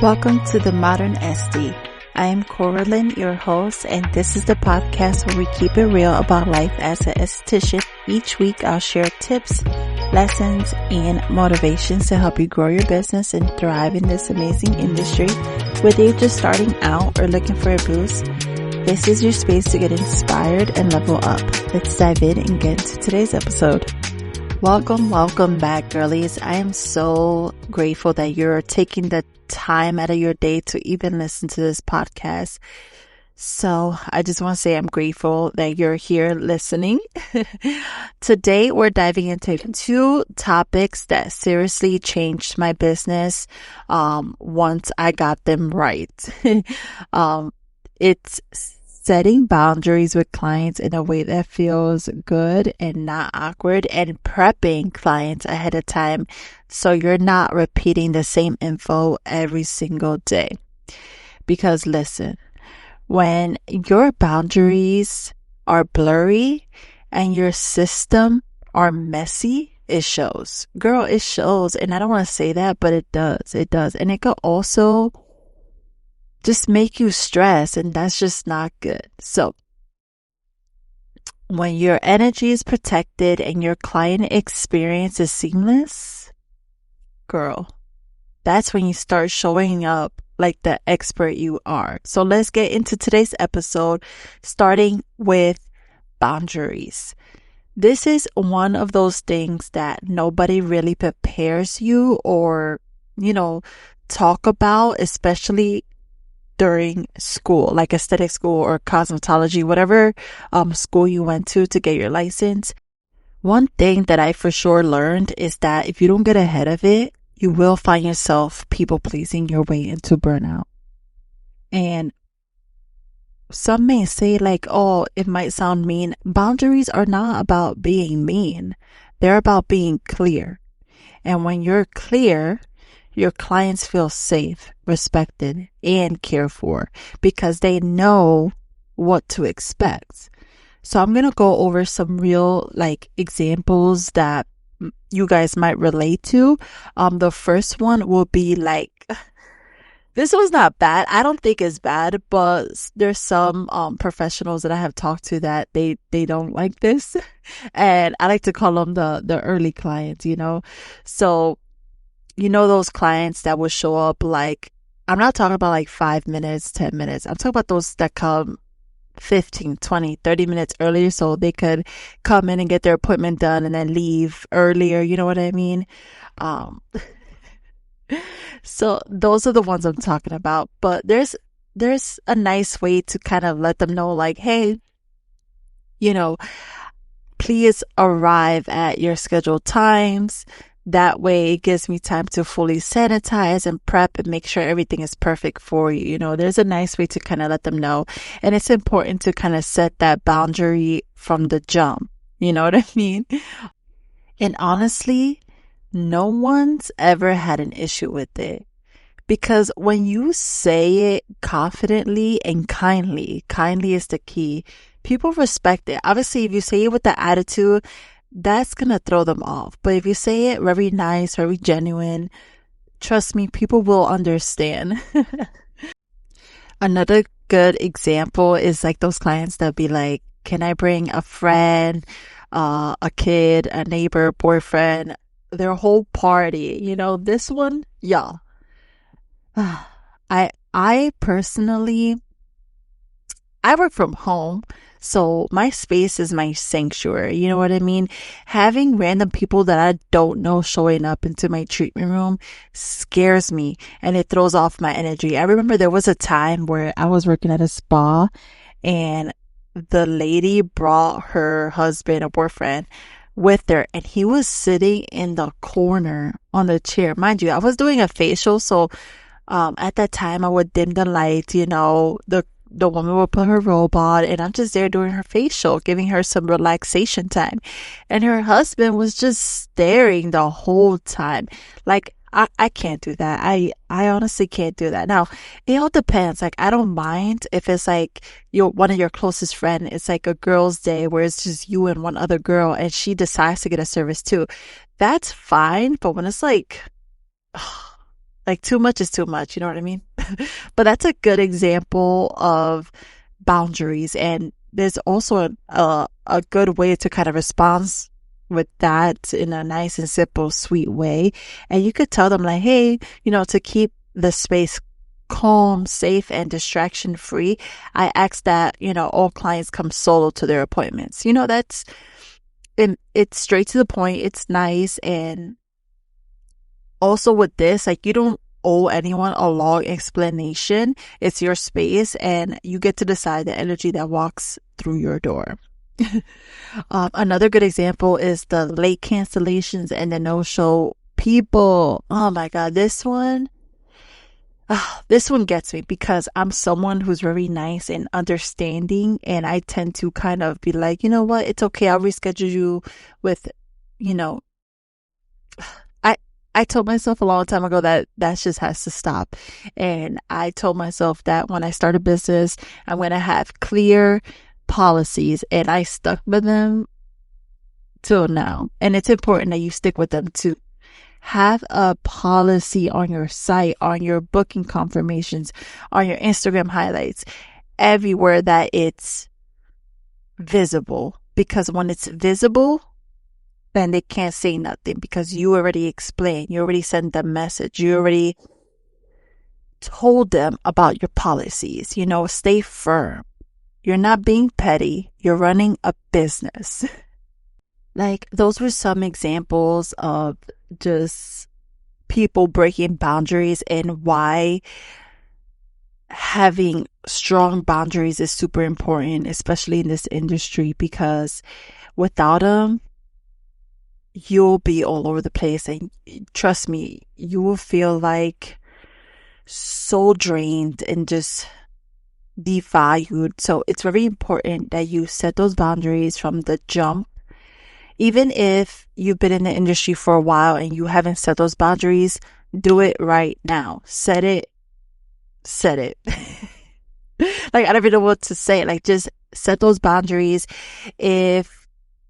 Welcome to the Modern SD. I am Coraline, your host, and this is the podcast where we keep it real about life as an esthetician. Each week I'll share tips, lessons, and motivations to help you grow your business and thrive in this amazing industry. Whether you're just starting out or looking for a boost, this is your space to get inspired and level up. Let's dive in and get into today's episode. Welcome back, girlies. I am so grateful that you're taking the time out of your day to even listen to this podcast. So I just want to say I'm grateful that you're here listening. Today we're diving into two topics that seriously changed my business once I got them right. It's setting boundaries with clients in a way that feels good and not awkward, and prepping clients ahead of time so you're not repeating the same info every single day. Because listen, when your boundaries are blurry and your system are messy, it shows. Girl, it shows. And I don't want to say that, but it does. It does. And it could also just make you stress, and that's just not good. So when your energy is protected and your client experience is seamless, girl, that's when you start showing up like the expert you are. So let's get into today's episode, starting with boundaries. This is one of those things that nobody really prepares you or, talk about, especially during school, like aesthetic school or cosmetology, whatever school you went to get your license. One thing that I for sure learned is that if you don't get ahead of it, you will find yourself people pleasing your way into burnout. And some may say like, oh, it might sound mean. Boundaries are not about being mean. They're about being clear. And when you're clear, your clients feel safe, respected, and cared for because they know what to expect. So I'm going to go over some real examples that you guys might relate to. The first one will be this was not bad. I don't think it's bad, but there's some professionals that I have talked to that they don't like this. And I like to call them the early clients, So those clients that will show up I'm not talking about 5 minutes, 10 minutes. I'm talking about those that come 15, 20, 30 minutes earlier so they could come in and get their appointment done and then leave earlier. You know what I mean? So those are the ones I'm talking about. But there's a nice way to kind of let them know hey, please arrive at your scheduled times. That way it gives me time to fully sanitize and prep and make sure everything is perfect for you. There's a nice way to kind of let them know. And it's important to kind of set that boundary from the jump. You know what I mean? And honestly, no one's ever had an issue with it. Because when you say it confidently and kindly is the key, people respect it. Obviously, if you say it with the attitude, that's going to throw them off. But if you say it very nice, very genuine, trust me, people will understand. Another good example is those clients that be like, can I bring a friend, a kid, a neighbor, boyfriend, their whole party? This one, y'all. I personally, I work from home. So my space is my sanctuary. You know what I mean? Having random people that I don't know showing up into my treatment room scares me and it throws off my energy. I remember there was a time where I was working at a spa and the lady brought her husband or boyfriend with her and he was sitting in the corner on the chair. Mind you, I was doing a facial. So at that time I would dim the lights, the woman will put her robot and I'm just there doing her facial, giving her some relaxation time. And her husband was just staring the whole time. I can't do that. I honestly can't do that. Now, it all depends. I don't mind if it's one of your closest friend. It's a girl's day where it's just you and one other girl and she decides to get a service too. That's fine. But when it's Like too much is too much, you know what I mean? But that's a good example of boundaries. And there's also a good way to kind of respond with that in a nice and simple, sweet way. And you could tell them like, hey, to keep the space calm, safe, and distraction free, I ask that, all clients come solo to their appointments. It's straight to the point. It's nice. And also with this, like, you don't owe anyone a long explanation. It's your space and you get to decide the energy that walks through your door. Another good example is the late cancellations and the no-show people. Oh my God, this one gets me because I'm someone who's very nice and understanding, and I tend to kind of be like, you know what, it's okay, I'll reschedule you with, I told myself a long time ago that just has to stop. And I told myself that when I start a business, I'm going to have clear policies, and I stuck with them till now. And it's important that you stick with them too. Have a policy on your site, on your booking confirmations, on your Instagram highlights, everywhere that it's visible. Because when it's visible, then they can't say nothing because you already explained, you already sent the message, you already told them about your policies. Stay firm. You're not being petty. You're running a business. Like, those were some examples of just people breaking boundaries and why having strong boundaries is super important, especially in this industry, because without them, you'll be all over the place, and trust me, you will feel like so drained and just devalued. So it's very important that you set those boundaries from the jump. Even if you've been in the industry for a while and you haven't set those boundaries, do it right now. Set it. Like, I don't even know what to say. Like, just set those boundaries. If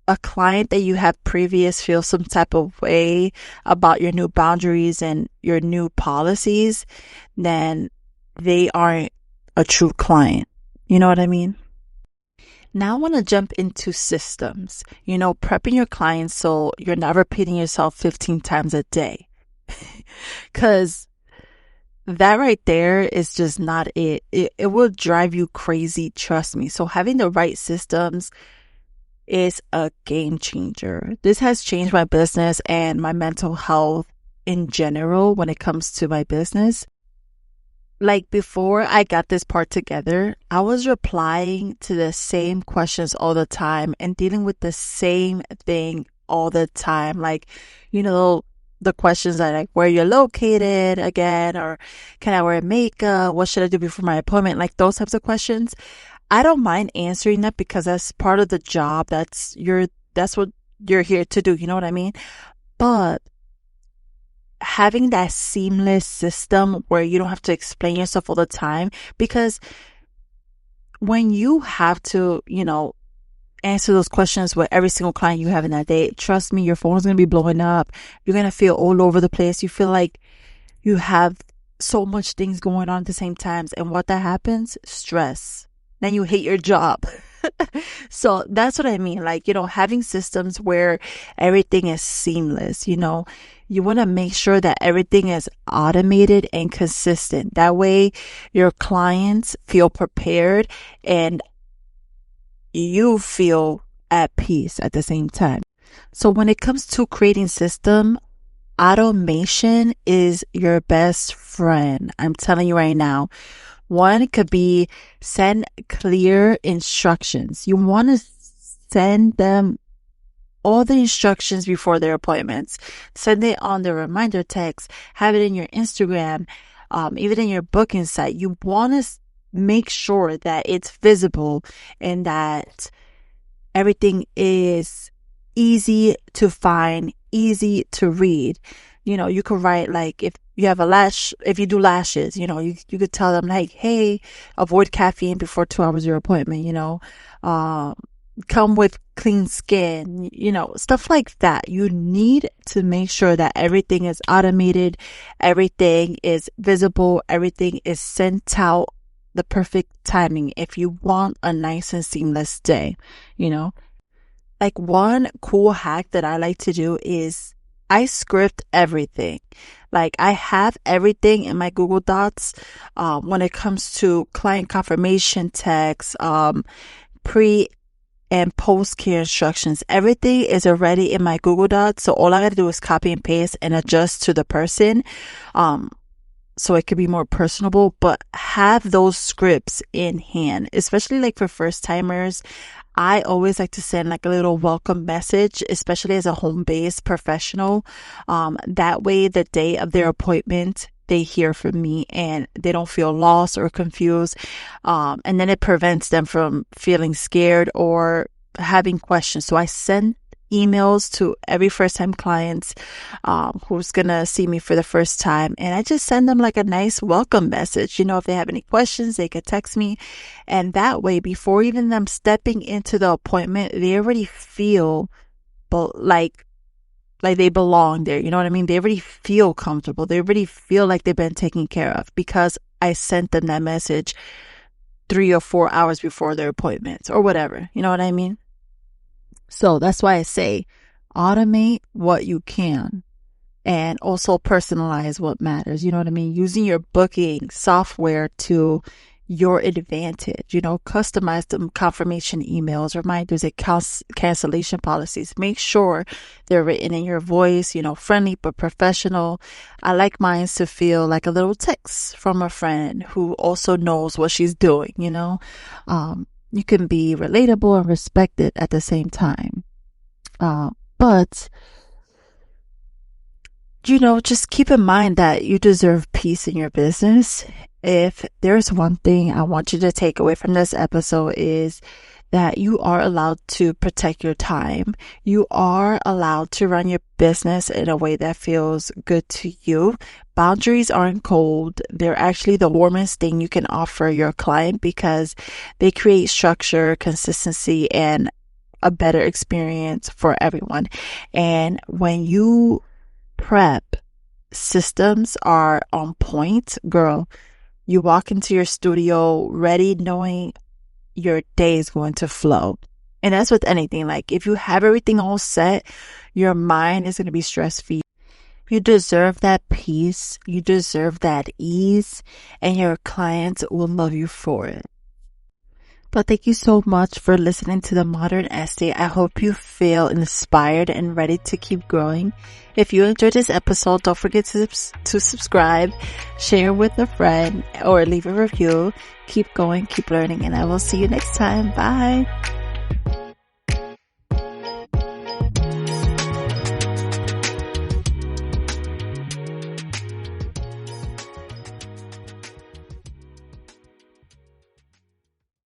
a client that you have previous feels some type of way about your new boundaries and your new policies, then they aren't a true client. You know what I mean? Now I want to jump into systems, prepping your clients so you're not repeating yourself 15 times a day. Because that right there is just not it. It will drive you crazy, trust me. So having the right systems is a game changer. This has changed my business and my mental health in general when it comes to my business. Like, before I got this part together, I was replying to the same questions all the time and dealing with the same thing all the time. Like, the questions that like, where you're located again, or can I wear makeup? What should I do before my appointment? Like, those types of questions. I don't mind answering that because that's part of the job. That's what you're here to do. You know what I mean? But having that seamless system where you don't have to explain yourself all the time, because when you have to, answer those questions with every single client you have in that day, trust me, your phone is going to be blowing up. You're going to feel all over the place. You feel like you have so much things going on at the same time. And what that happens? Stress. Then you hate your job. So that's what I mean. Like, having systems where everything is seamless, you want to make sure that everything is automated and consistent. That way your clients feel prepared and you feel at peace at the same time. So when it comes to creating system, automation is your best friend. I'm telling you right now. One could be send clear instructions. You want to send them all the instructions before their appointments. Send it on the reminder text. Have it in your Instagram, even in your booking site. You want to make sure that it's visible and that everything is easy to find, easy to read. You could write, like, if you have if you do lashes, you could tell them, like, hey, avoid caffeine before 2 hours of your appointment, come with clean skin, stuff like that. You need to make sure that everything is automated, everything is visible, everything is sent out the perfect timing if you want a nice and seamless day, Like one cool hack that I like to do is I script everything. Like I have everything in my Google Docs when it comes to client confirmation text, pre and post care instructions. Everything is already in my Google Docs. So all I got to do is copy and paste and adjust to the person. So it could be more personable, but have those scripts in hand, especially like for first timers. I always like to send like a little welcome message, especially as a home-based professional. That way the day of their appointment, they hear from me and they don't feel lost or confused. And then it prevents them from feeling scared or having questions. So I send emails to every first-time clients who's gonna see me for the first time, and I just send them like a nice welcome message. If they have any questions, they could text me, and that way, before even them stepping into the appointment, they already feel like they belong there. You know what I mean? They already feel comfortable. They already feel like they've been taken care of because I sent them that message 3 or 4 hours before their appointments or whatever. You know what I mean? So that's why I say automate what you can and also personalize what matters. You know what I mean? Using your booking software to your advantage, customize them confirmation emails, reminders, and cancellation policies. Make sure they're written in your voice, friendly but professional. I like mine to feel like a little text from a friend who also knows what she's doing, You can be relatable and respected at the same time. But, just keep in mind that you deserve peace in your business. If there's one thing I want you to take away from this episode is that you are allowed to protect your time. You are allowed to run your business in a way that feels good to you. Boundaries aren't cold. They're actually the warmest thing you can offer your client because they create structure, consistency, and a better experience for everyone. And when you prep, systems are on point, girl. You walk into your studio ready, knowing your day is going to flow. And that's with anything. Like if you have everything all set, your mind is going to be stress-free. You deserve that peace. You deserve that ease, and your clients will love you for it. But thank you so much for listening to The Modern Esty. I hope you feel inspired and ready to keep growing. If you enjoyed this episode, don't forget to subscribe, share with a friend, or leave a review. Keep going, keep learning, and I will see you next time. Bye.